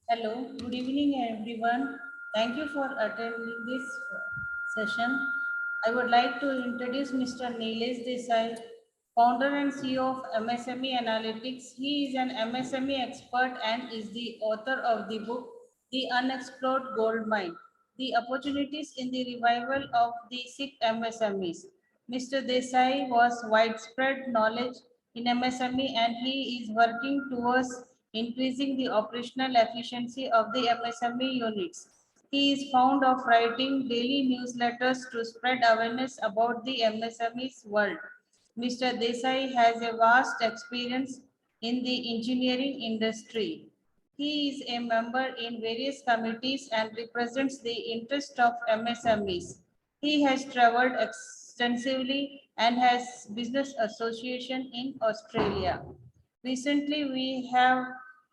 Hello, good evening everyone. Thank you for attending this session. I would like to introduce Mr. Nilesh Desai, founder and CEO of MSME Analytics. He is an MSME expert and is the author of the book The Unexplored Gold Mine, The Opportunities in the Revival of the Sick MSMEs. Mr. Desai was widespread knowledge in MSME and he is working towards increasing the operational efficiency of the MSME units. He is fond of writing daily newsletters to spread awareness about the MSME's world. Mr. Desai has a vast experience in the engineering industry. He is a member in various committees and represents the interest of MSMEs. He has traveled extensively and has business association in Australia. Recently, we have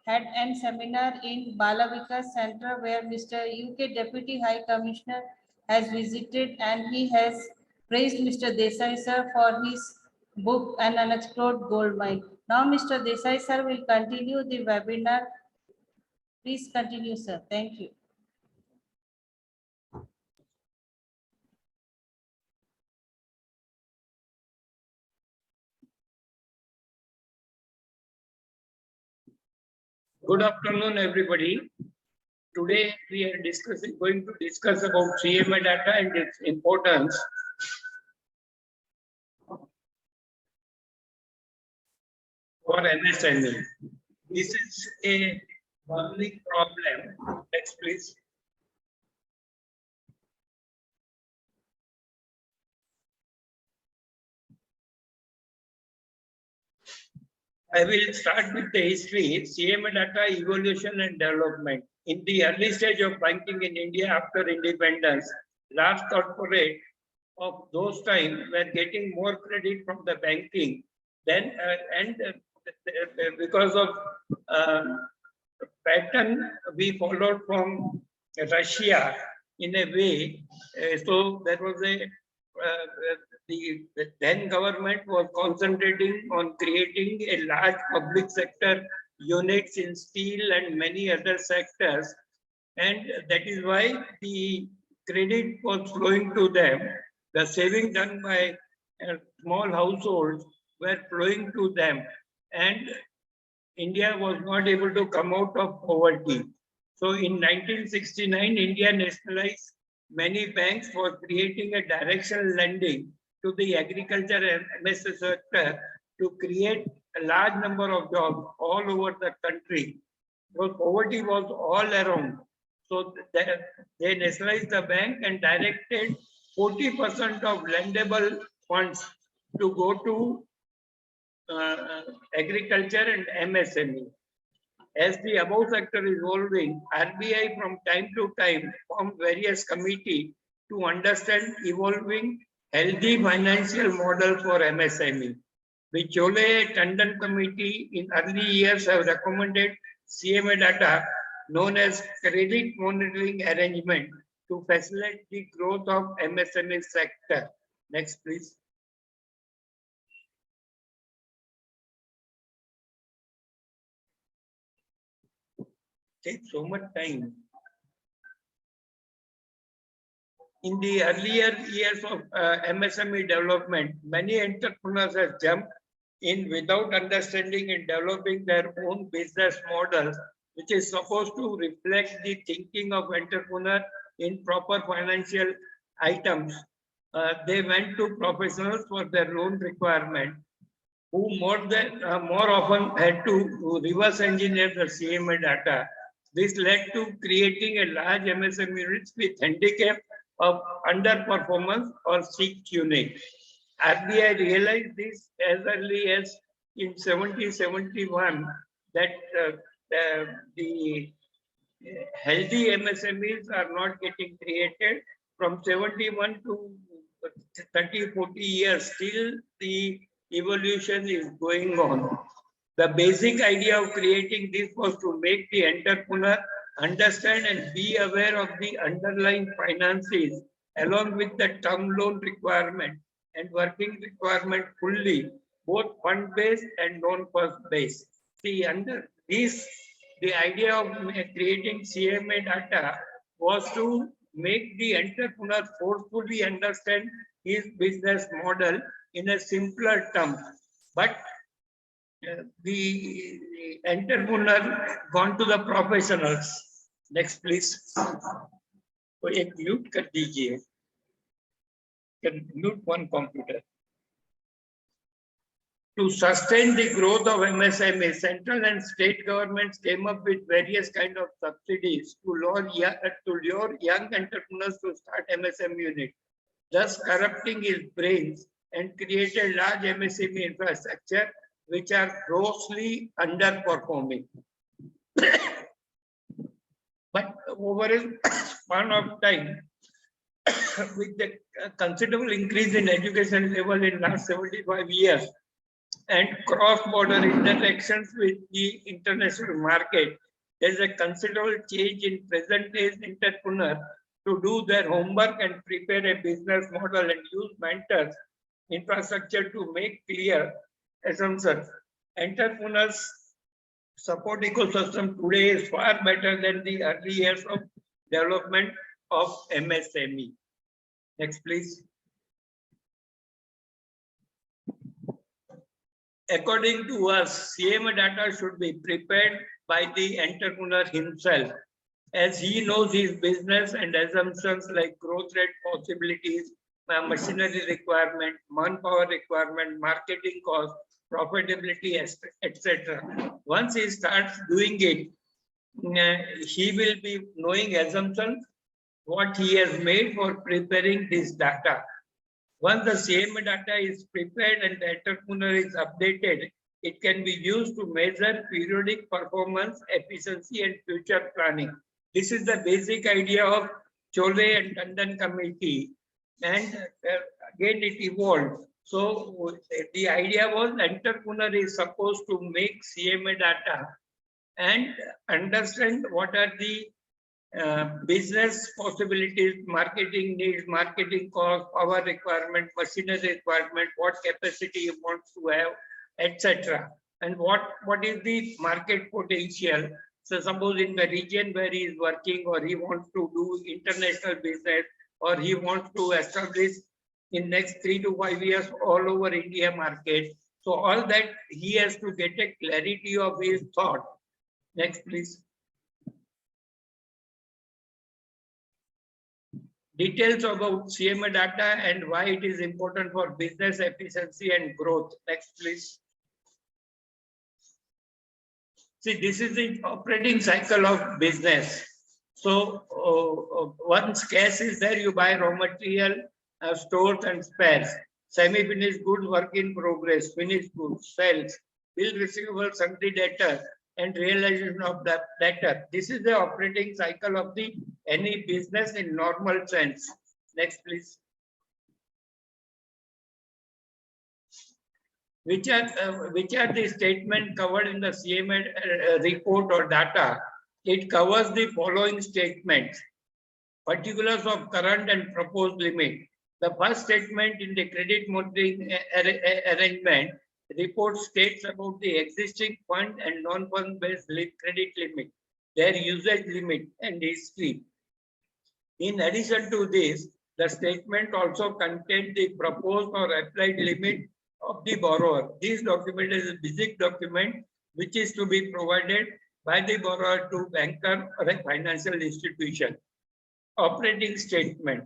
had a seminar in Balavika Center where Mr. UK Deputy High Commissioner has visited and he has praised Mr. Desai sir for his book An Unexplored Gold Mine. Now Mr. Desai sir will continue the webinar. Please continue, sir. Thank you. Good afternoon, everybody. Today we are going to discuss about CMA data and its importance. For MSME. This is a burning problem. Next, please. I will start with the history, CMA data evolution and development. In the early stage of banking in India after independence, large corporate of those times were getting more credit from the banking then because of pattern we followed from Russia in a way. So there was the then government was concentrating on creating a large public sector units in steel and many other sectors, and that is why the credit was flowing to them. The saving done by small households were flowing to them, and India was not able to come out of poverty. So in 1969, India nationalized many banks for creating a directional lending to the agriculture and MSME sector to create a large number of jobs all over the country. Because poverty was all around. So they nationalized the bank and directed 40% of lendable funds to go to agriculture and MSME. As the above sector is evolving, RBI from time to time formed various committees to understand evolving healthy financial model for MSME. The Chole Tandon Committee in early years have recommended CMA data known as credit monitoring arrangement to facilitate the growth of MSME sector. Next, please. Takes so much time. In the earlier years of MSME development, many entrepreneurs have jumped in without understanding and developing their own business models, which is supposed to reflect the thinking of entrepreneur in proper financial items. They went to professionals for their loan requirement, who more often had to reverse engineer the CMA data. This led to creating a large MSME units with handicap of underperformance or sick unit. RBI realized this as early as in 1771 that the healthy MSMEs are not getting created. From 71 to 30, 40 years, still the evolution is going on. The basic idea of creating this was to make the entrepreneur understand and be aware of the underlying finances along with the term loan requirement and working requirement fully, both fund-based and non-fund based. See, under this the idea of creating CMA data was to make the entrepreneur forcefully understand his business model in a simpler term. But the entrepreneur gone to the professionals. Next, please. तो एक mute कर दीजिए. Can mute one computer. To sustain the growth of MSME, central and state governments came up with various kind of subsidies to lure young entrepreneurs to start MSME unit, thus corrupting his brains and created large MSME infrastructure which are grossly underperforming. But over a span of time, with the considerable increase in education level in last 75 years and cross-border interactions with the international market, there is a considerable change in present day entrepreneurs to do their homework and prepare a business model and use mentors infrastructure to make clear assumptions. Entrepreneurs support ecosystem today is far better than the early years of development of MSME. Next, please. According to us, CMA data should be prepared by the entrepreneur himself, as he knows his business and assumptions like growth rate possibilities, machinery requirement, manpower requirement, marketing cost, profitability, etc. Once he starts doing it, he will be knowing assumptions, what he has made for preparing this data. Once the CMA data is prepared and the entrepreneur is updated, it can be used to measure periodic performance, efficiency, and future planning. This is the basic idea of Chole and Tandon committee, and again it evolved. So the idea was entrepreneur is supposed to make CMA data and understand what are the business possibilities, marketing needs, marketing cost, power requirement, machinery requirement, what capacity he wants to have, etc. And what is the market potential. So suppose in the region where he is working, or he wants to do international business, or he wants to establish in next 3 to 5 years all over India market. So all that he has to get a clarity of his thought. Next, please. Details about CMA data and why it is important for business efficiency and growth. Next, please. See, this is the operating cycle of business. So once cash is there, you buy raw material, stores and spares, semi-finished goods, work in progress, finished goods, sales, bill receivable, sundry debtor, and realization of that debtor. This is the operating cycle of the any business in normal sense. Next, please. Which are the statements covered in the CMA report or data? It covers the following statements: particulars of current and proposed limit. The first statement in the credit monitoring arrangement report states about the existing fund and non-fund based credit limit, their usage limit and history. In addition to this, the statement also contains the proposed or applied limit of the borrower. This document is a basic document which is to be provided by the borrower to banker or a financial institution. Operating statement.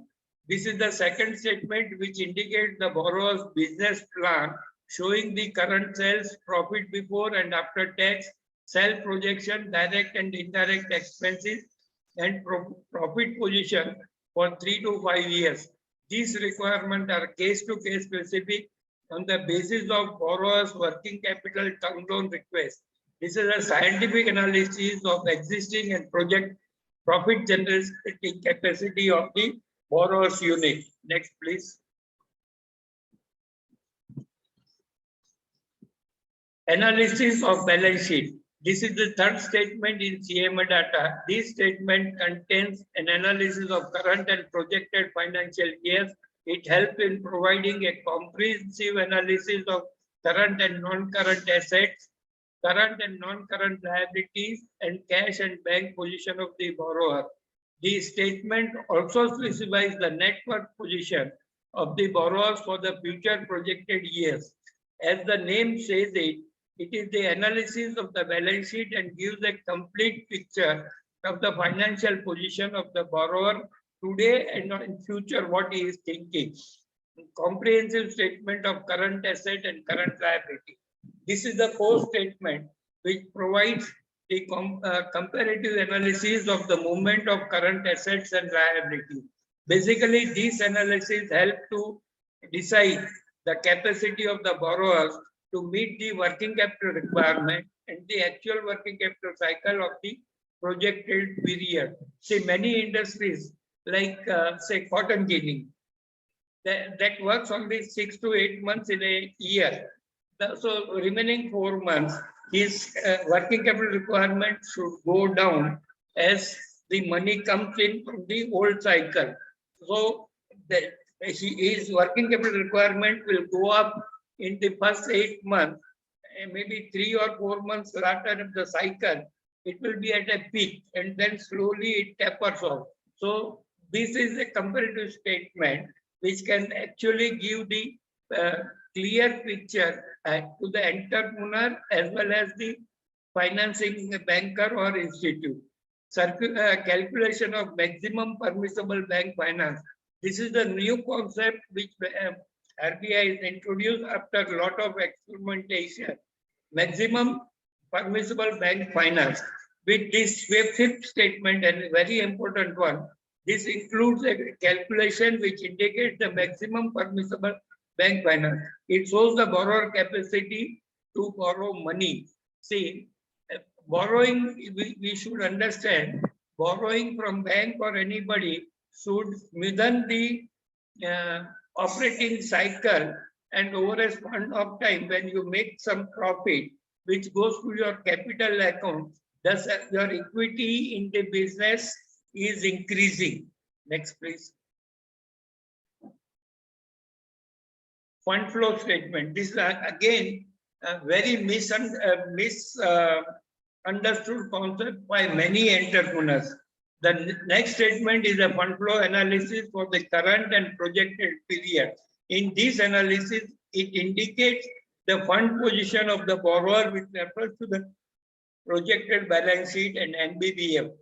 This is the second statement which indicates the borrower's business plan, showing the current sales, profit before and after tax, sales projection, direct and indirect expenses, and profit position for 3 to 5 years. These requirements are case-to-case specific on the basis of borrower's working capital term loan request. This is a scientific analysis of existing and project profit generating capacity of the borrower's unit. Next, please. Analysis of balance sheet. This is the third statement in CMA data. This statement contains an analysis of current and projected financial years. It helps in providing a comprehensive analysis of current and non-current assets, current and non-current liabilities, and cash and bank position of the borrower. The statement also specifies the net worth position of the borrowers for the future projected years. As the name says it is the analysis of the balance sheet and gives a complete picture of the financial position of the borrower today and in future what he is thinking. Comprehensive statement of current asset and current liability. This is the core statement which provides the comparative analysis of the movement of current assets and liabilities. Basically, these analyses help to decide the capacity of the borrowers to meet the working capital requirement and the actual working capital cycle of the projected period. See, many industries like say cotton ginning, that works only 6 to 8 months in a year. So remaining 4 months, his working capital requirement should go down as the money comes in from the old cycle. So his working capital requirement will go up in the first 8 months, and maybe 3 or 4 months later of the cycle, it will be at a peak and then slowly it tapers off. So this is a comparative statement which can actually give the clear picture to the entrepreneur as well as the financing banker or institute. Calculation of maximum permissible bank finance. This is the new concept which RBI has introduced after a lot of experimentation. Maximum permissible bank finance. With this fifth statement, and a very important one, this includes a calculation which indicates the maximum permissible bank finance. It shows the borrower capacity to borrow money. See, borrowing, we should understand, borrowing from bank or anybody should within the operating cycle and over a span of time when you make some profit, which goes to your capital account, thus your equity in the business is increasing. Next, please. Fund flow statement. This is again a very misunderstood concept by many entrepreneurs. The next statement is a fund flow analysis for the current and projected period. In this analysis, it indicates the fund position of the borrower with reference to the projected balance sheet and MPBF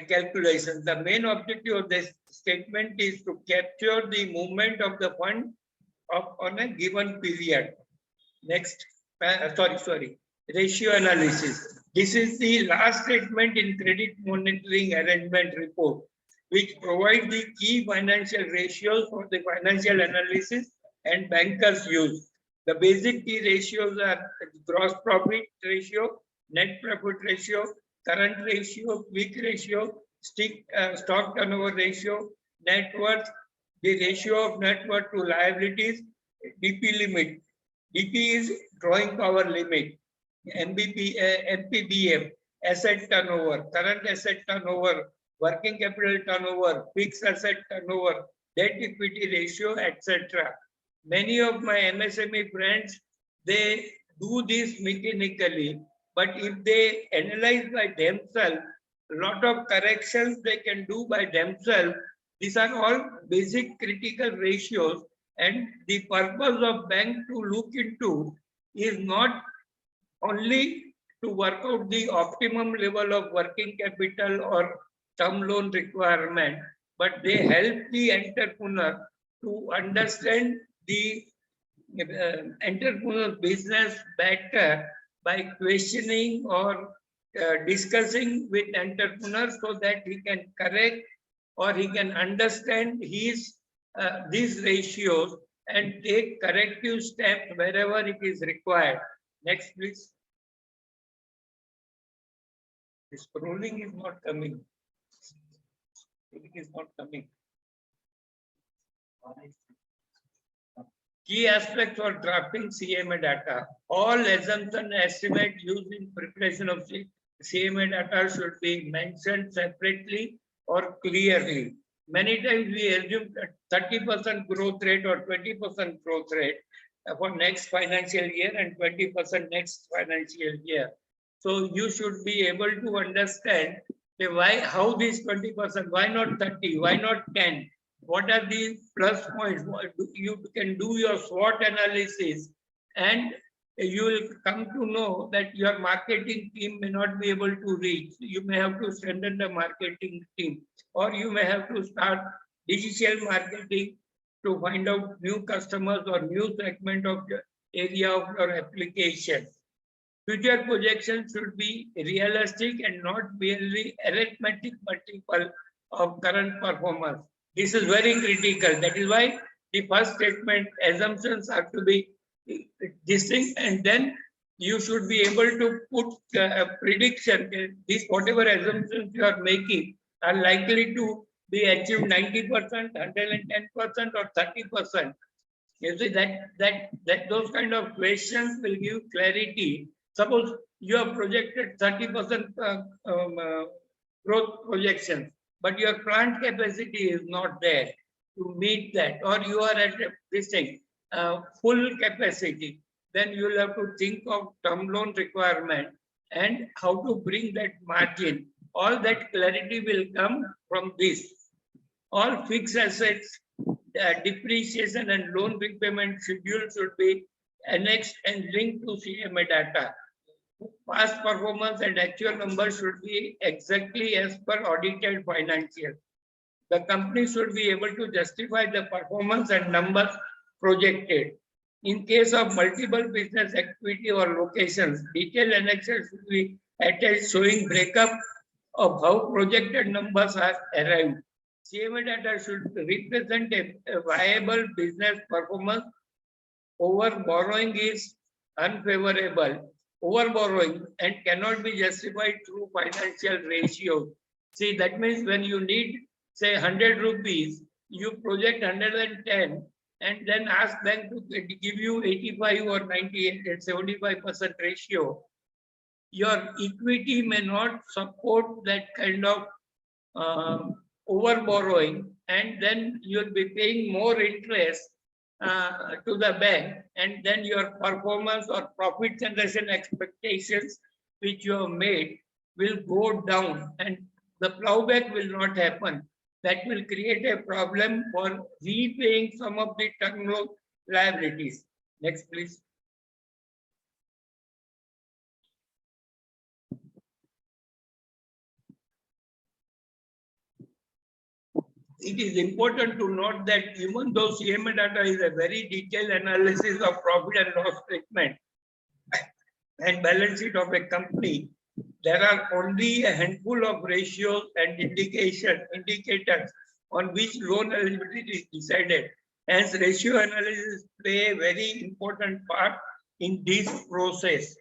calculation. The main objective of this statement is to capture the movement of the fund on a given period. Next, ratio analysis. This is the last statement in credit monitoring arrangement report, which provides the key financial ratios for the financial analysis and bankers use. The basic key ratios are gross profit ratio, net profit ratio, current ratio, quick ratio, stock turnover ratio, net worth, the ratio of net worth to liabilities, DP limit. DP is drawing power limit, MPBF, asset turnover, current asset turnover, working capital turnover, fixed asset turnover, debt equity ratio, etc. Many of my MSME friends, they do this mechanically, but if they analyze by themselves, a lot of corrections they can do by themselves. These are all basic critical ratios, and the purpose of bank to look into is not only to work out the optimum level of working capital or term loan requirement, but they help the entrepreneur to understand the entrepreneur business better by questioning or discussing with entrepreneurs so that he can correct or he can understand his these ratios and take corrective steps wherever it is required. Next, please. The scrolling is not coming. It is not coming. Key aspects for drafting CMA data. All assumption estimate used in preparation of CMA data should be mentioned separately or clearly. Many times we assume 30% growth rate or 20% growth rate. for next financial year and 20% next financial year. So you should be able to understand why, how this 20%, why not 30, why not 10? What are the plus points? You can do your SWOT analysis, and you will come to know that your marketing team may not be able to reach. You may have to strengthen the marketing team, or you may have to start digital marketing to find out new customers or new segment of the area of your application. Future projections should be realistic and not merely arithmetic multiple of current performance. This is very critical. That is why the first statement assumptions have to be distinct, and then you should be able to put a prediction. These whatever assumptions you are making are likely to be achieved 90%, 110%, or 30%. You see that those kind of questions will give clarity. Suppose you have projected 30% growth projection, but your plant capacity is not there to meet that, or you are at this thing full capacity. Then you will have to think of term loan requirement and how to bring that margin. All that clarity will come from this. All fixed assets, depreciation and loan repayment schedule should be annexed and linked to CMA data. Past performance and actual numbers should be exactly as per audited financial. The company should be able to justify the performance and numbers projected. In case of multiple business activity or locations, detailed annexes should be attached showing breakup of how projected numbers are arrived. CMA data should represent a viable business performance. Over borrowing is unfavorable. Over borrowing and cannot be justified through financial ratios. See, that means when you need, say, 100 rupees, you project 110 and then ask bank to give you 85 or 98 and 75% ratio. Your equity may not support that kind of over borrowing, and then you'll be paying more interest to the bank, and then your performance or profit generation expectations which you have made will go down, and the plowback will not happen. That will create a problem for repaying some of the term loan liabilities. Next, please. It is important to note that even though CMA data is a very detailed analysis of profit and loss statement and balance sheet of a company, there are only a handful of ratios and indicators on which loan eligibility is decided. Hence, ratio analysis play a very important part in this process.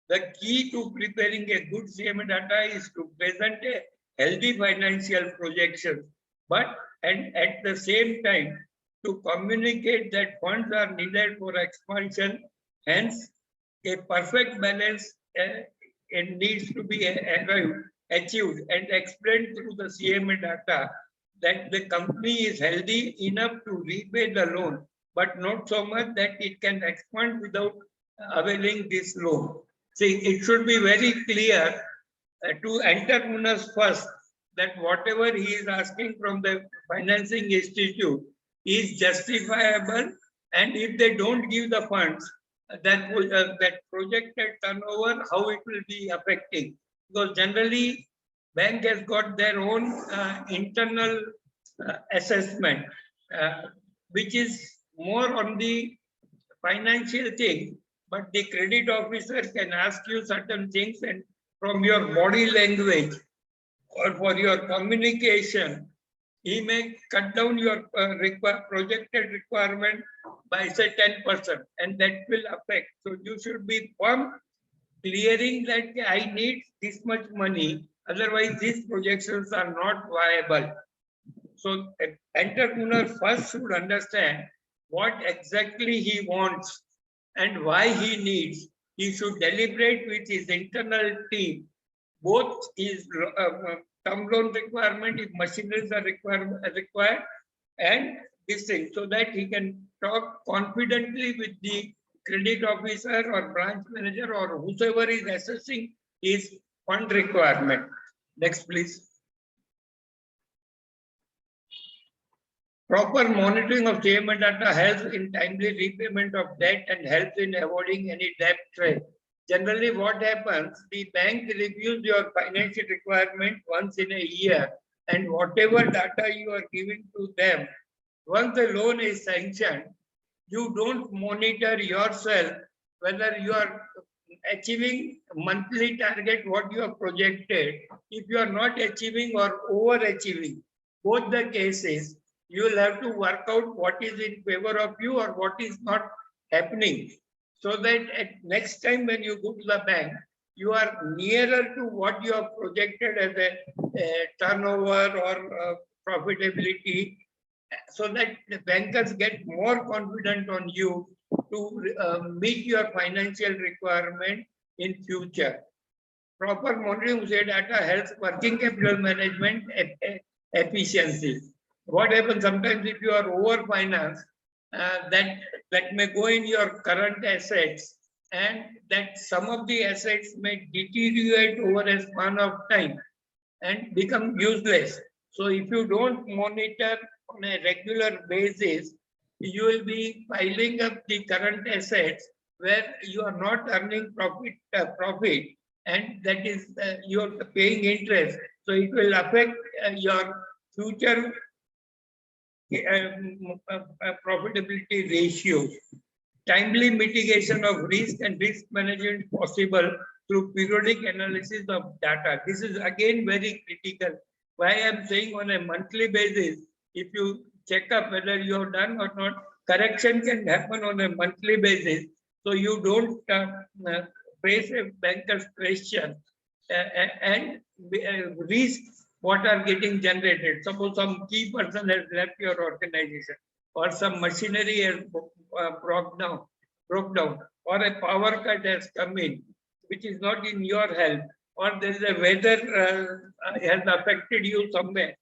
The key to preparing a good CMA data is to present a healthy financial projection, but and at the same time to communicate that funds are needed for expansion. Hence, a perfect balance it needs to be achieved and explained through the CMA data that the company is healthy enough to repay the loan, but not so much that it can expand without availing this loan. See, it should be very clear to entrepreneurs first that whatever he is asking from the financing institute is justifiable, and if they don't give the funds, that projected turnover, how it will be affecting. Because generally, bank has got their own internal assessment, which is more on the financial thing, but the credit officer can ask you certain things, and from your body language or for your communication, he may cut down your projected requirement by say 10%, and that will affect. So you should be firm, clearing that I need this much money, otherwise these projections are not viable. So an entrepreneur first should understand what exactly he wants and why he needs. He should deliberate with his internal team, both his term loan requirement, if machineries are required, and this thing so that he can talk confidently with the credit officer or branch manager or whoever is assessing his fund requirement. Next, please. Proper monitoring of CMA data helps in timely repayment of debt and helps in avoiding any debt trap. Generally, what happens, the bank reviews your financial requirement once in a year, and whatever data you are giving to them, once the loan is sanctioned, you don't monitor yourself whether you are achieving monthly target what you have projected. If you are not achieving or overachieving, both the cases, you will have to work out what is in favor of you or what is not happening, so that at next time when you go to the bank, you are nearer to what you have projected as a turnover or profitability, so that the bankers get more confident on you to meet your financial requirement in future. Proper monitoring of data helps working capital management efficiency. What happens sometimes if you are over financed, that may go in your current assets, and that some of the assets may deteriorate over a span of time and become useless. So if you don't monitor on a regular basis, you will be piling up the current assets where you are not earning profit, and that is you are paying interest. So it will affect your future profitability ratios. Timely mitigation of risk and risk management possible through periodic analysis of data. This is again very critical. Why I am saying on a monthly basis, if you check up whether you have done or not, correction can happen on a monthly basis. So you don't face a banker's question and risk what are getting generated. Suppose some key person has left your organization, or some machinery has broke down, or a power cut has come in, which is not in your help, or there is a weather has affected you somewhere,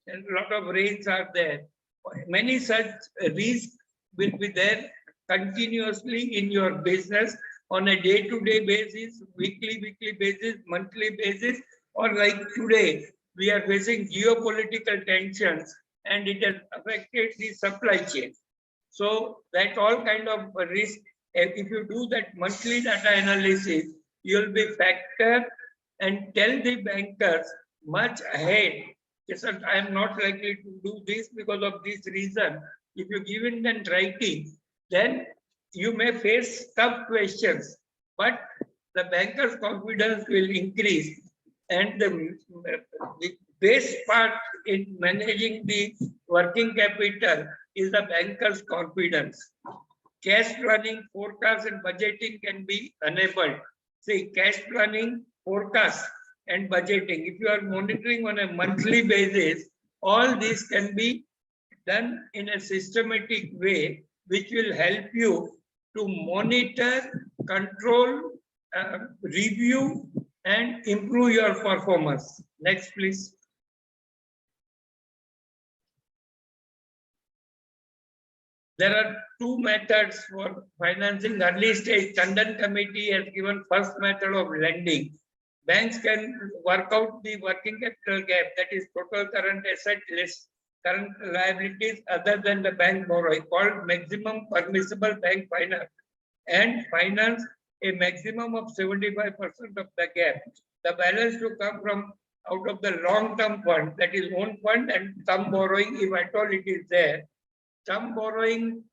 and a lot of rains are there. Many such risks will be there continuously in your business on a day-to-day basis, weekly basis, monthly basis, or like today, we are facing geopolitical tensions and it has affected the supply chain. So that all kind of risk, if you do that monthly data analysis, you'll be factor and tell the bankers much ahead. Sir, I am not likely to do this because of this reason. If you give it in writing, then you may face tough questions, but the banker's confidence will increase. And the best part in managing the working capital is the banker's confidence. Cash planning, forecast, and budgeting can be enabled. See, cash planning, forecast, and budgeting. If you are monitoring on a monthly basis, all this can be done in a systematic way, which will help you to monitor, control, review, and improve your performance. Next, please. There are two methods for financing. Early stage Tandon committee has given first method of lending. Banks can work out the working capital gap, that is total current asset less current liabilities other than the bank borrowing, called maximum permissible bank finance, and finance a maximum of 75% of the gap. The balance to come from out of the long-term fund, that is own fund, and some borrowing, if at all it is there. Some borrowing,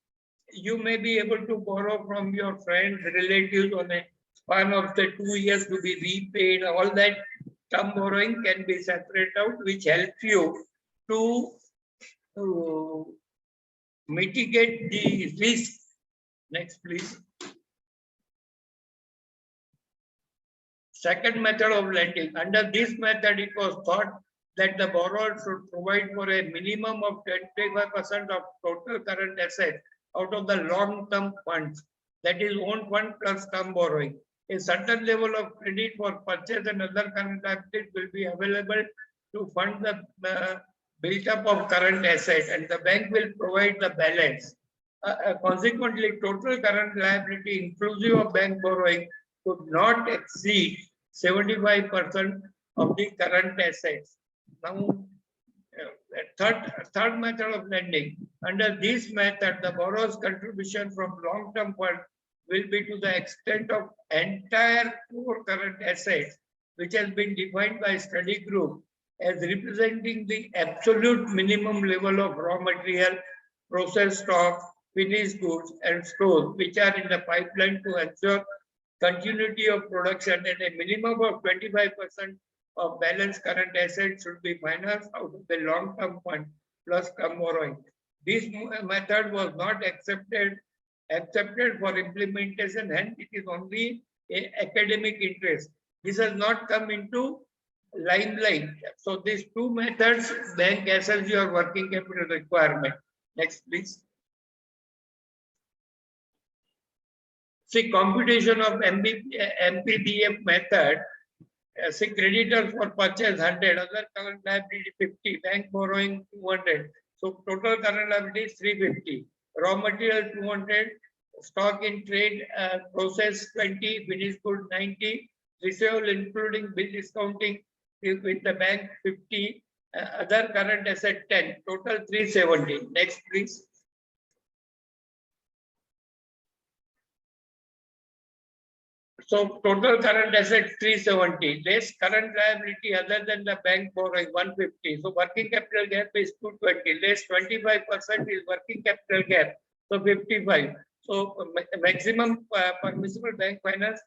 you may be able to borrow from your friends, relatives on a span of the 2 years to be repaid. All that term borrowing can be separated out, which helps you to mitigate the risk. Next, please. Second method of lending. Under this method, it was thought that the borrower should provide for a minimum of 25% of total current asset out of the long-term funds, that is own fund plus term borrowing. A certain level of credit for purchase and other current liabilities will be available to fund the built up of current asset and the bank will provide the balance. Consequently, total current liability inclusive of bank borrowing could not exceed 75% of the current assets. Now, third method of lending. Under this method, the borrower's contribution from long-term fund will be to the extent of entire core current assets, which has been defined by study group as representing the absolute minimum level of raw material, processed stock, finished goods, and stores, which are in the pipeline to ensure continuity of production at a minimum of 25% of balanced current assets should be financed out of the long-term fund plus term borrowing. This method was not accepted for implementation, hence it is only a academic interest. This has not come into limelight. So these two methods, bank assess your working capital requirement. Next, please. See, computation of MPBF method. See, creditor for purchase 100, other current liability 50, bank borrowing 200. So total current liability is 350. Raw material 200, stock in trade process 20, finished good 90, receivable including bill discounting with the bank 50, other current asset 10, total 370. Next, please. So total current asset 370, less current liability other than the bank borrowing 150. So working capital gap is 220, less 25% is working capital gap. So 55. So maximum permissible bank finance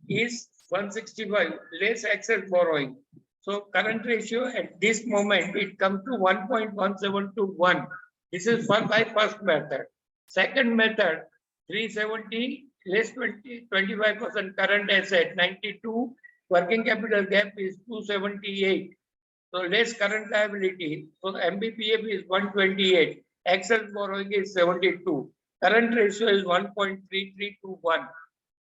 is 165, less excess borrowing. So current ratio at this moment it comes to 1.17 to 1. This is by first method. Second method 370 less 25% current asset 92, working capital gap is 278. So less current liability. So MBPF is 128. Excess borrowing is 72. Current ratio is 1.33 to 1.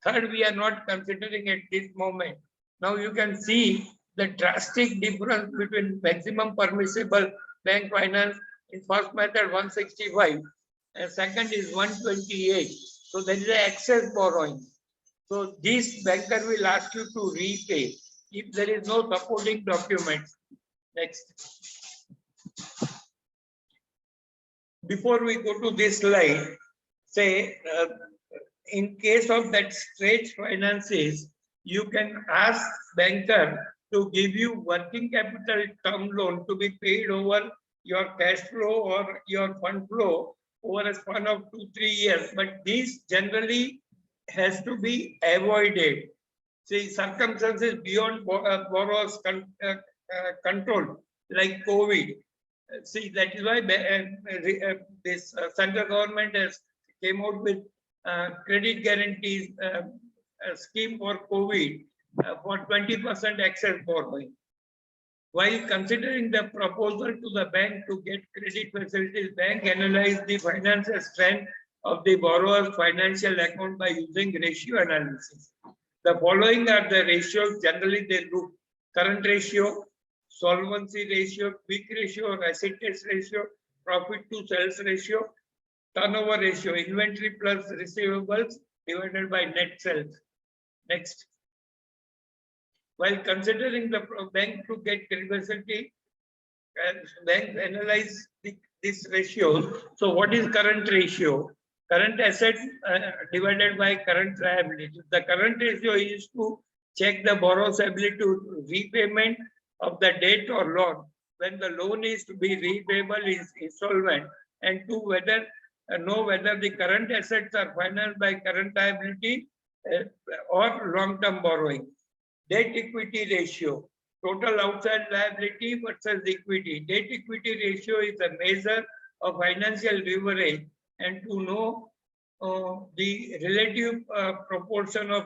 Third, we are not considering at this moment. Now you can see the drastic difference between maximum permissible bank finance in first method 165 and second is 128. So there is an excess borrowing. So this banker will ask you to repay if there is no supporting documents. Next. Before we go to this slide, say in case of that stretch finances, you can ask banker to give you working capital term loan to be paid over your cash flow or your fund flow over a span of 2-3 years, but this generally has to be avoided. See, circumstances beyond borrower's control, like COVID. See, that is why this central government has came out with credit guarantees scheme for COVID for 20% excess borrowing. While considering the proposal to the bank to get credit facilities, bank analyzed the financial strength of the borrower's financial account by using ratio analysis. The following are the ratios. Generally, they look current ratio, solvency ratio, quick ratio, or asset test ratio, profit to sales ratio, turnover ratio, inventory plus receivables divided by net sales. Next. While considering the bank to get credit facility, bank analyze this ratio. So what is current ratio? Current asset divided by current liability. The current ratio is to check the borrower's ability to repayment of the debt or loan when the loan is to be repayable is insolvent, and to whether know whether the current assets are financed by current liability or long-term borrowing. Debt equity ratio, total outside liability versus equity. Debt equity ratio is a measure of financial leverage and to know the relative proportion of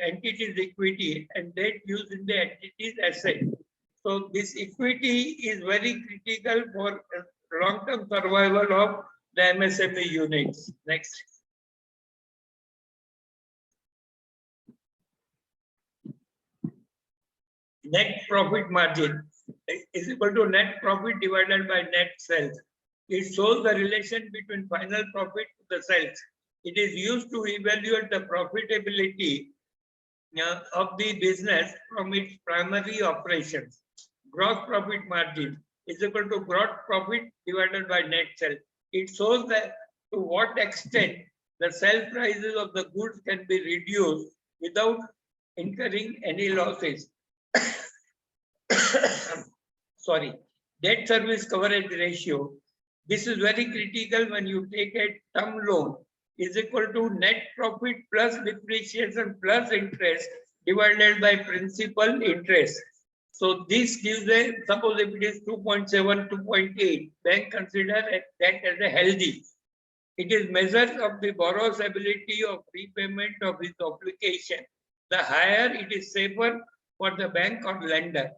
entities equity and debt used in the entity's asset. So this equity is very critical for long-term survival of the MSME units. Next. Net profit margin. is equal to net profit divided by net sales. It shows the relation between final profit to the sales. It is used to evaluate the profitability of the business from its primary operations. Gross profit margin is equal to gross profit divided by net sales. It shows that to what extent the sale prices of the goods can be reduced without incurring any losses. Sorry. Debt service coverage ratio. This is very critical when you take a term loan, is equal to net profit plus depreciation plus interest divided by principal interest. So this gives a, suppose if it is 2.7, 2.8, bank consider that as a healthy. It is measure of the borrower's ability of repayment of his obligation. The higher it is safer for the bank or lender.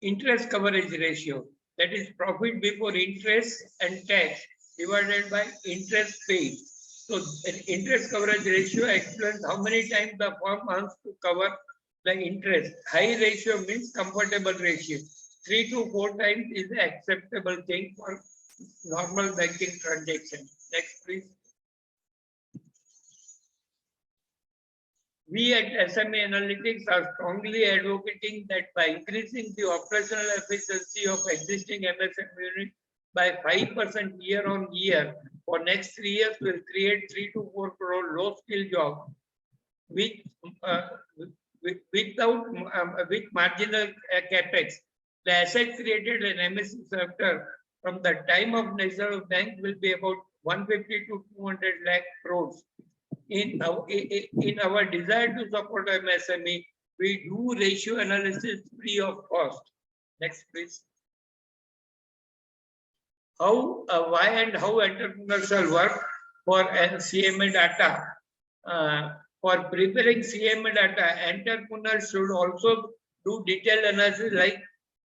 Interest coverage ratio, that is profit before interest and tax divided by interest paid. So interest coverage ratio explains how many times the firm wants to cover the interest. High ratio means comfortable ratio. 3 to 4 times is the acceptable thing for normal banking transaction. Next, please. We at SMA Analytics are strongly advocating that by increasing the operational efficiency of existing MSME unit by 5% year on year for next 3 years will create 3 to 4 crore low skill jobs with marginal capex. The asset created in MSME sector from the time of National Bank will be about 150 to 200 lakh crores. In our desire to support MSME, we do ratio analysis free of cost. Next, please. How, why, and how entrepreneurs shall work for CMA data. For preparing CMA data, entrepreneurs should also do detailed analysis like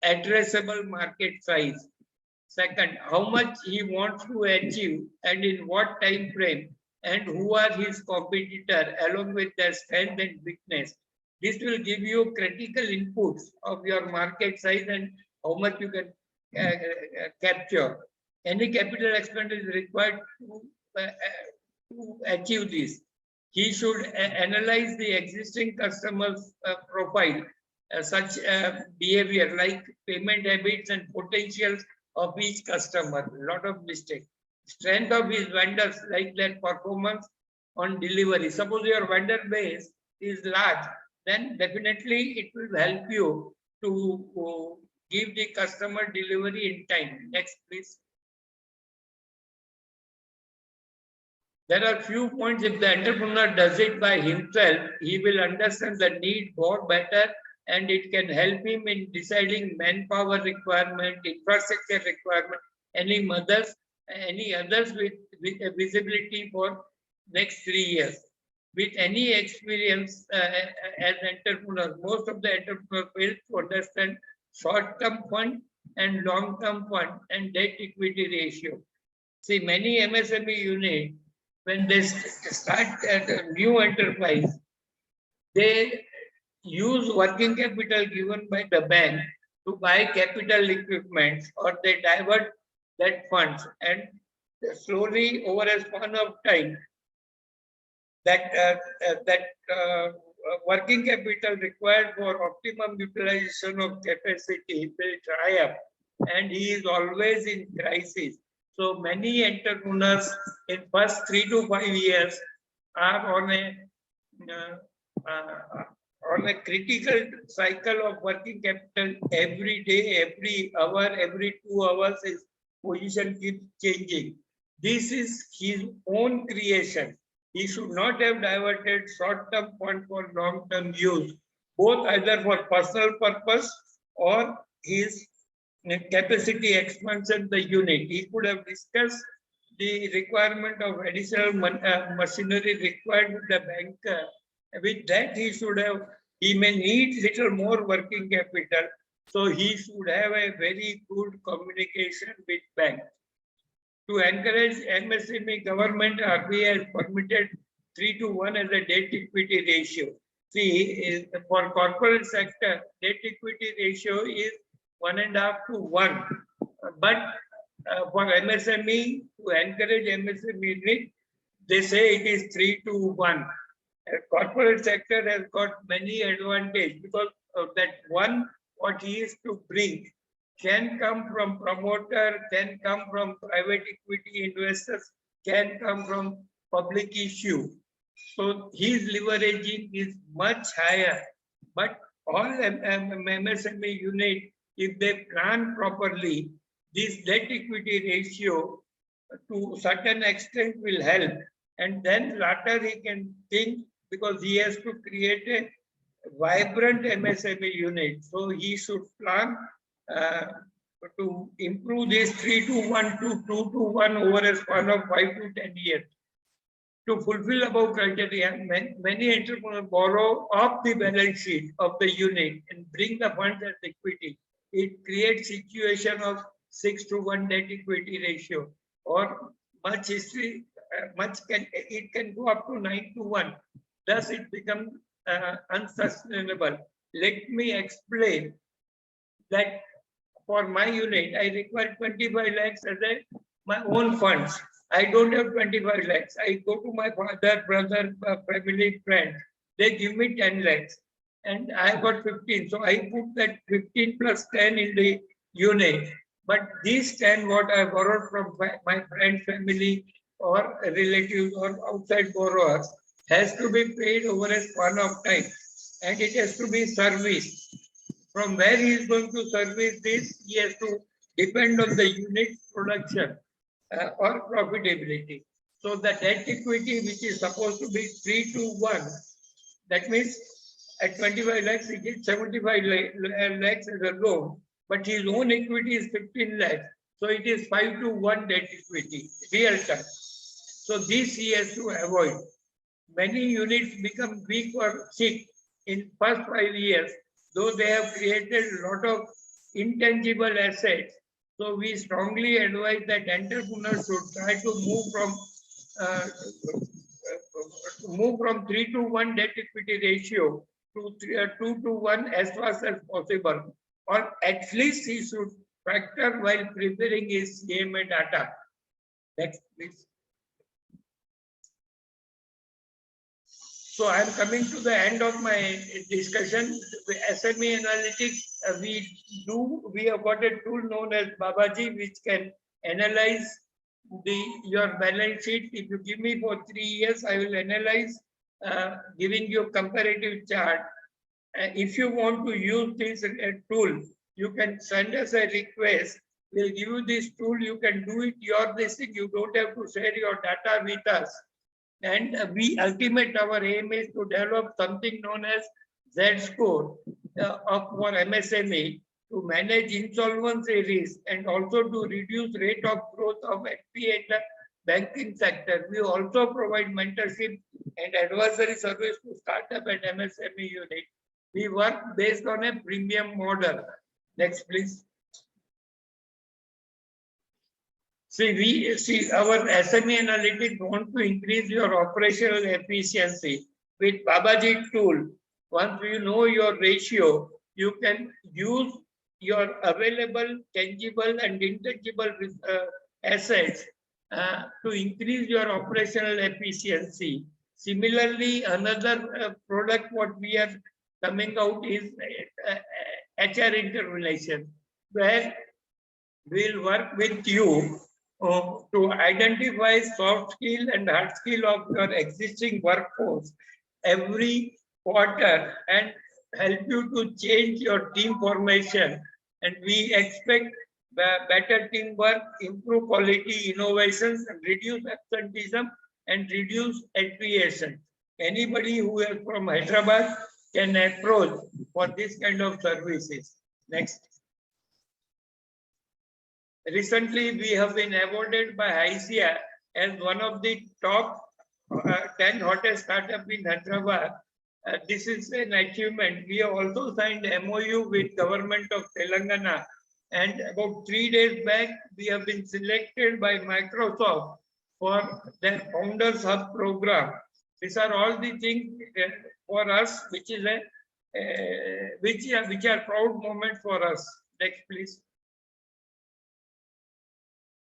addressable market size. Second, how much he wants to achieve and in what time frame, and who are his competitor along with their strength and weakness. This will give you critical inputs of your market size and how much you can capture. Any capital expenditure is required to achieve this. He should analyze the existing customer's profile, such behavior like payment habits and potentials of each customer. A lot of mistakes. Strength of his vendors, like their performance on delivery. Suppose your vendor base is large, then definitely it will help you to give the customer delivery in time. Next, please. There are few points. If the entrepreneur does it by himself, he will understand the need more better, and it can help him in deciding manpower requirement, infrastructure requirement, any others with visibility for next 3 years. With any experience as entrepreneur, most of the entrepreneurs fail to understand short-term fund and long-term fund and debt equity ratio. See, many MSME units, when they start a new enterprise, they use working capital given by the bank to buy capital equipment, or they divert that funds, and slowly over a span of time, that working capital required for optimum utilization of capacity will dry up, and he is always in crisis. So many entrepreneurs in first 3 to 5 years are on a critical cycle of working capital. Every day, every hour, every 2 hours, his position keeps changing. This is his own creation. He should not have diverted short-term fund for long-term use, both either for personal purpose or his capacity expansion the unit. He could have discussed the requirement of additional machinery required with the banker. With that, he may need little more working capital. So he should have a very good communication with bank. To encourage MSME, government RBI has permitted 3 to 1 as a debt equity ratio. See, for corporate sector, debt equity ratio is 1.5 to 1. But for MSME, to encourage MSME unit, they say it is 3 to 1. Corporate sector has got many advantage because of that one, what he is to bring can come from promoter, can come from private equity investors, can come from public issue. So his leveraging is much higher. But all MSME unit, if they plan properly, this debt equity ratio to certain extent will help. And then later he can think, because he has to create a vibrant MSME unit. So he should plan to improve this 3 to 1 to 2 to 1 over a span of 5 to 10 years. To fulfill above criteria, many entrepreneurs borrow off the balance sheet of the unit and bring the funds as equity. It creates situation of 6 to 1 debt equity ratio, or much history, it can go up to 9 to 1. Thus, it becomes unsustainable. Let me explain that for my unit, I require 25 lakhs as my own funds. I don't have 25 lakhs. I go to my father, brother, family, friend. They give me 10 lakhs and I got 15. So I put that 15 plus 10 in the unit. But these 10 what I borrowed from my friend, family, or relatives or outside borrowers has to be paid over a span of time, and it has to be serviced. From where he is going to service this, he has to depend on the unit production or profitability. So the debt equity, which is supposed to be 3 to 1, that means at 25 lakhs, he gets 75 lakhs as a loan, but his own equity is 15 lakhs. So it is 5 to 1 debt equity, real time. So this he has to avoid. Many units become weak or sick in first 5 years, though they have created a lot of intangible assets. So we strongly advise that entrepreneurs should try to move from 3 to 1 debt equity ratio to 2 to 1 as fast as possible, or at least he should factor while preparing his CMA data. Next, please. So I am coming to the end of my discussion. The SME analytics, we have got a tool known as Babaji, which can analyze your balance sheet. If you give me for 3 years, I will analyze, giving you comparative chart. If you want to use this tool, you can send us a request. We'll give you this tool. You can do it your this thing. You don't have to share your data with us. And our aim is to develop something known as Z-score for MSME to manage insolvency risk and also to reduce rate of growth of NPA in the banking sector. We also provide mentorship and advisory service to startup and MSME unit. We work based on a premium model. Next, please. See, our SME analytics want to increase your operational efficiency with Babaji tool. Once you know your ratio, you can use your available tangible and intangible assets to increase your operational efficiency. Similarly, another product what we are coming out is HR interrelation, where we'll work with you to identify soft skill and hard skill of your existing workforce every quarter and help you to change your team formation. And we expect better teamwork, improve quality innovations, and reduce absenteeism and reduce attrition. Anybody who is from Hyderabad can approach for this kind of services. Next. Recently, we have been awarded by ICIA as one of the top 10 hottest startups in Hyderabad. This is an achievement. We have also signed MOU with government of Telangana, and about 3 days back, we have been selected by Microsoft for their Founders Hub program. These are all the things for us, which are proud moment for us. Next, please.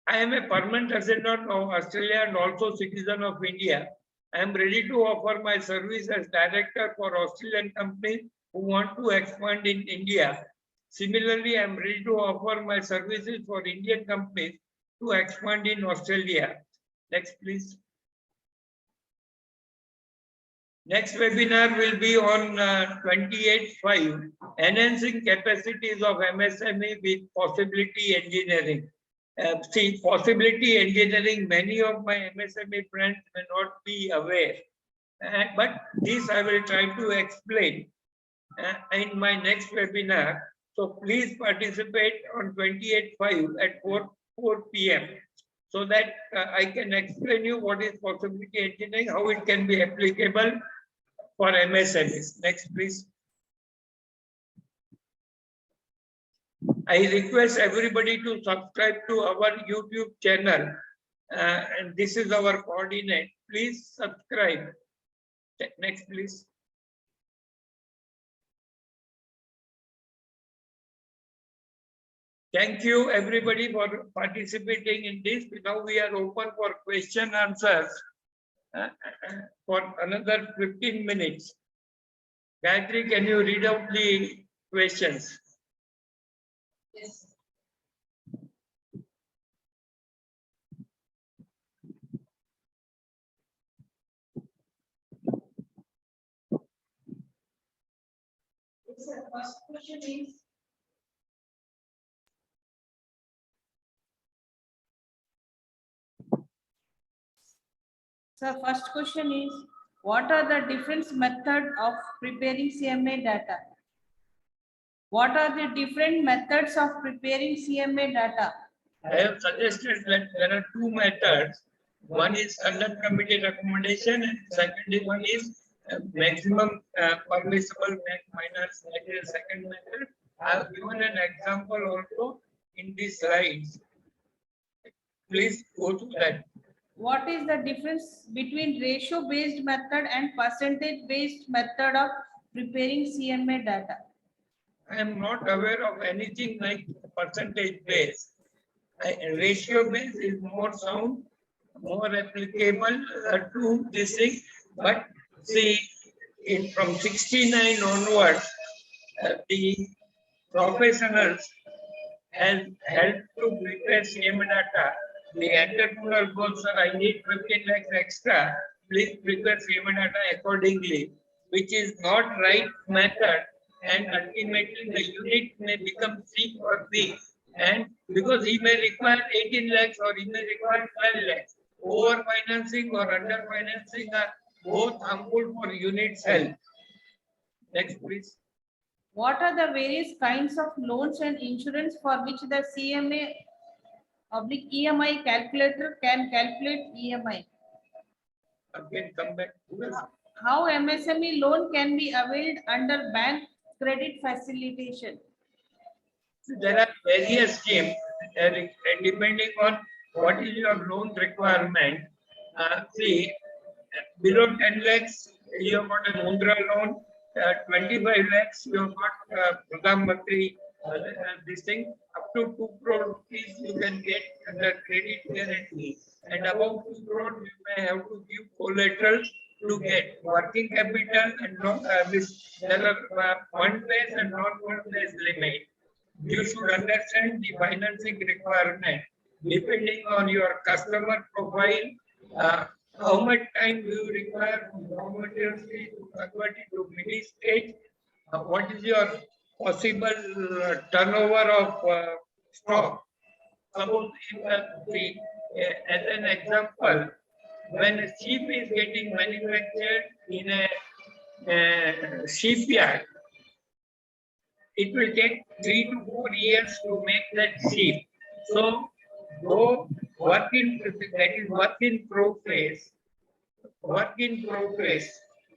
I am a permanent resident of Australia and also citizen of India. I am ready to offer my service as director for Australian companies who want to expand in India. Similarly, I am ready to offer my services for Indian companies to expand in Australia. Next, please. Next webinar will be on 28/5, enhancing capacities of MSME with possibility engineering. See, possibility engineering, many of my MSME friends may not be aware, but this I will try to explain in my next webinar. So please participate on 28/5 at 4 p.m. so that I can explain you what is possibility engineering, how it can be applicable for MSMEs. Next, please. I request everybody to subscribe to our YouTube channel, and this is our coordinate. Please subscribe. Next, please. Thank you, everybody, for participating in this. Now we are open for question answers for another 15 minutes. Gayatri, can you read out the questions? Yes. First question is, so first question is, what are the different methods of preparing CMA data? What are the different methods of preparing CMA data? I have suggested that there are two methods. One is standard committee recommendation, and second one is maximum permissible minus. That is second method. I have given an example also in these slides. Please go to that. What is the difference between ratio-based method and percentage-based method of preparing CMA data? I am not aware of anything like percentage base. Ratio base is more sound, more applicable to this thing. But see, from 69 onwards, the professionals have helped to prepare CMA data. The entrepreneur goes, sir, I need 15 lakhs extra. Please prepare CMA data accordingly, which is not right method. And ultimately, the unit may become C or B. And because he may require 18 lakhs or he may require 12 lakhs, over financing or under financing are both harmful for unit's health. Next, please. What are the various kinds of loans and insurance for which the CMA oblique EMI calculator can calculate EMI? Again, come back to this. How MSME loan can be availed under bank credit facilitation? There are various schemes depending on what is your loan requirement. See, below 10 lakhs, you have got a Mundra loan. 25 lakhs, you have got Pradhan Mantri, this thing. Up to 2 crore rupees, you can get under credit guarantee. And above 2 crore, you may have to give collateral to get working capital and there are fund-based and non-fund-based limit. You should understand the financing requirement depending on your customer profile. How much time do you require from raw material stage to convert it to mini stage? What is your possible turnover of stock? Suppose as an example, when a sheep is getting manufactured in a shipyard, it will take 3 to 4 years to make that sheep. So, though work in progress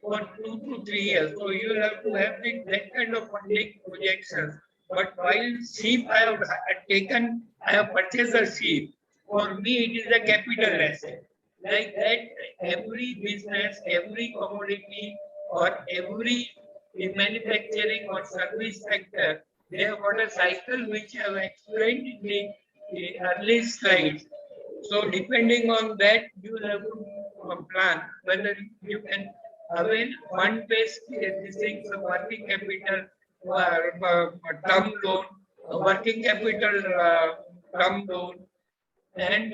for 2 to 3 years. So you have to have that kind of funding projections. But while sheep I have purchased a sheep. For me, it is a capital asset. Like that, every business, every commodity, or every manufacturing or service sector they have got a cycle which I have explained in the early slides. So depending on that, you will have to plan whether you can avail fund-based these things, working capital, term loan, working capital term loan, and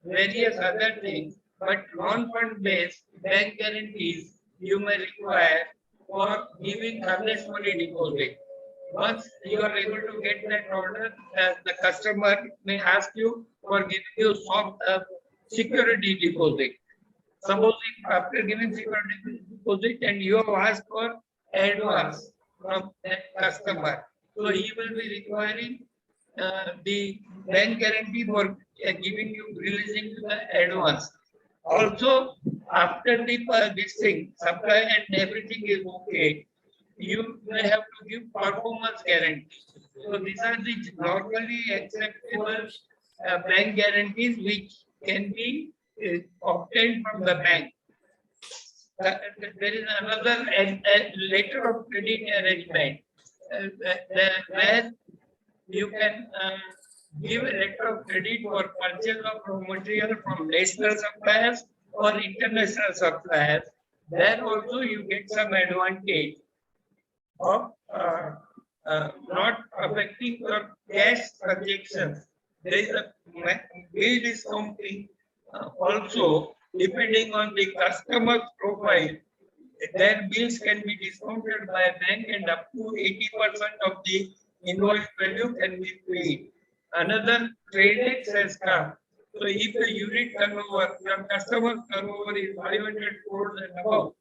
various other things. But non-fund based bank guarantees you may require for giving earnest money deposit. Once you are able to get that order, the customer may ask you for giving you soft security deposit. Suppose if after giving security deposit and you have asked for advance from that customer, so he will be requiring the bank guarantee for giving you releasing the advance. Also, after the this thing, supply and everything is okay, you may have to give performance guarantee. So these are the normally acceptable bank guarantees which can be obtained from the bank. There is another letter of credit arrangement where you can give a letter of credit for purchase of raw material from national suppliers or international suppliers. There also you get some advantage of not affecting your cash transactions. There is a bill discounting also depending on the customer's profile. Their bills can be discounted by a bank and up to 80% of the invoice value can be paid. Another TradeX has come. So if the unit turnover, your customer turnover is 500 crores and above,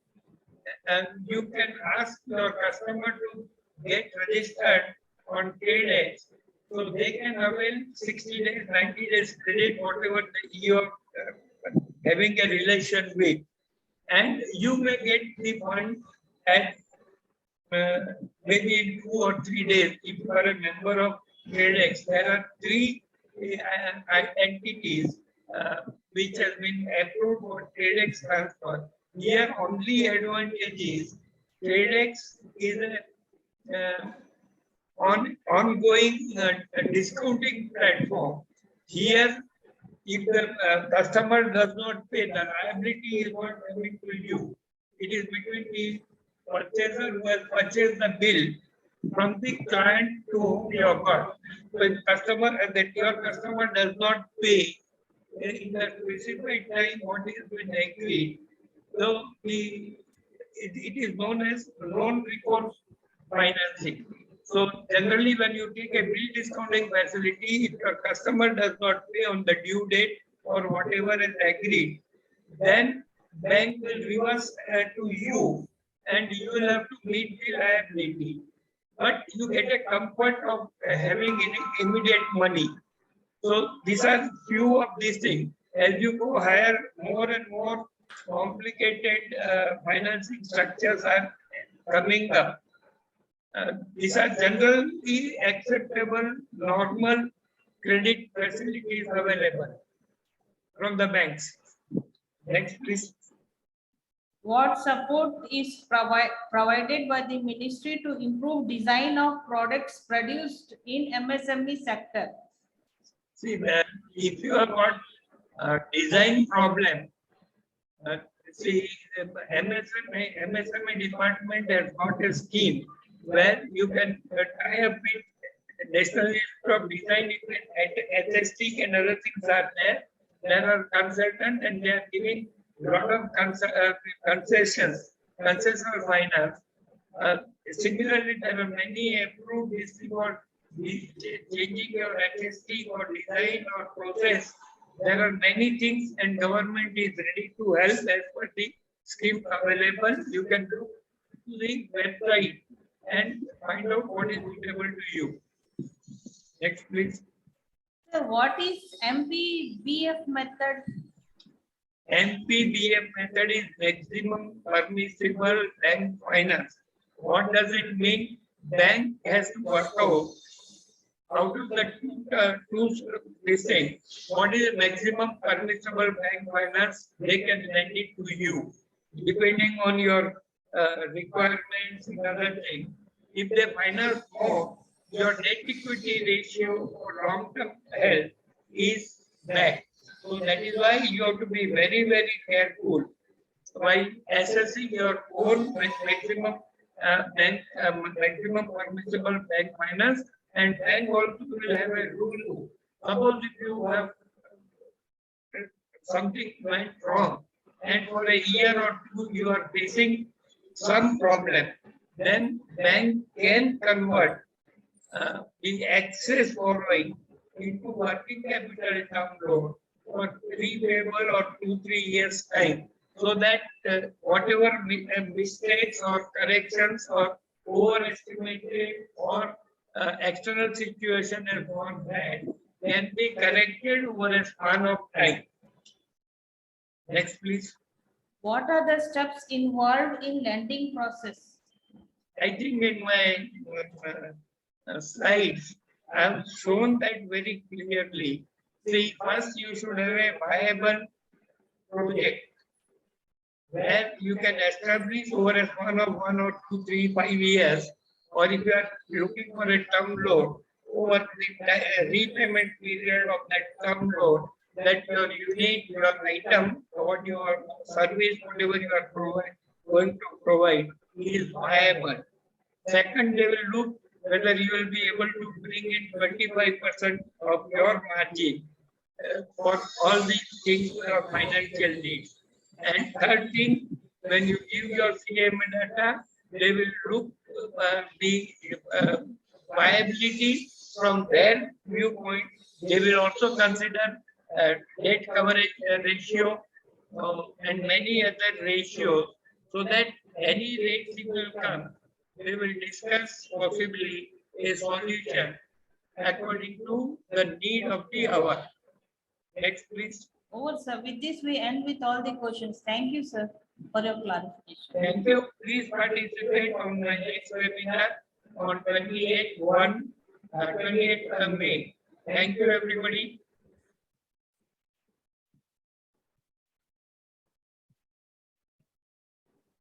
and you can ask your customer to get registered on TradeX, so they can avail 60 days, 90 days credit, whatever you are having a relation with, and you may get the fund at maybe in 2 or 3 days. If you are a member of TradeX, there are 3 entities which has been approved for TradeX transfer. Here only advantage is TradeX is a ongoing discounting platform. Here, if the customer does not pay, the liability is not coming to you. It is between the purchaser who has purchased the bill from the client to whom you have got. So if customer that your customer does not pay in the specified time what is been agreed, so it is known as non-recourse financing. So generally, when you take a bill discounting facility, if your customer does not pay on the due date or whatever is agreed, then bank will reverse to you, and you will have to meet the liability. But you get a comfort of having immediate money. So these are few of these things. As you go higher, more and more complicated financing structures are coming up. These are generally acceptable, normal credit facilities available from the banks. Next, please. What support is provided by the ministry to improve design of products produced in MSME sector? See, if you have got a design problem, see, MSME department has got a scheme where you can tie up with National Institute of Design, HST and other things are there. There are consultants and they are giving a lot of concessions, concessional finance. Similarly, there are many approved for changing your HST or design or process. There are many things and government is ready to help as per the scheme available. You can go to the website and find out what is suitable to you. Next, please. So what is MPBF method? MPBF method is maximum permissible bank finance. What does it mean? Bank has to work out of the two this thing. What is the maximum permissible bank finance? They can lend it to you, depending on your requirements and other things. If they finance more, your net equity ratio for long-term health is bad. So that is why you have to be very, very careful while assessing your own maximum maximum permissible bank finance, and bank also will have a rule. Suppose if you have something went wrong and for a year or two you are facing some problem, then bank can convert the excess borrowing into working capital term loan for repayable or 2-3 years time, so that whatever mistakes or corrections or overestimated or external situation has gone bad can be corrected over a span of time. Next, please. What are the steps involved in lending process? I think in my slides, I have shown that very clearly. See, first you should have a viable project where you can establish over a span of 1 or 2, 3, 5 years, or if you are looking for a term loan, over the repayment period of that term loan, that your unit, your item, what your service, whatever you are going to provide is viable. Second, they will look whether you will be able to bring in 25% of your margin for all these things, your financial needs. And third thing, when you give your CMA data, they will look the viability from their viewpoint. They will also consider debt coverage ratio and many other ratios, so that any rate will come, we will discuss possibly a solution according to the need of the hour. Next, please. Over, sir. With this, we end with all the questions. Thank you, sir, for your clarification. Thank you. Please participate on my next webinar on 28 May. Thank you, everybody.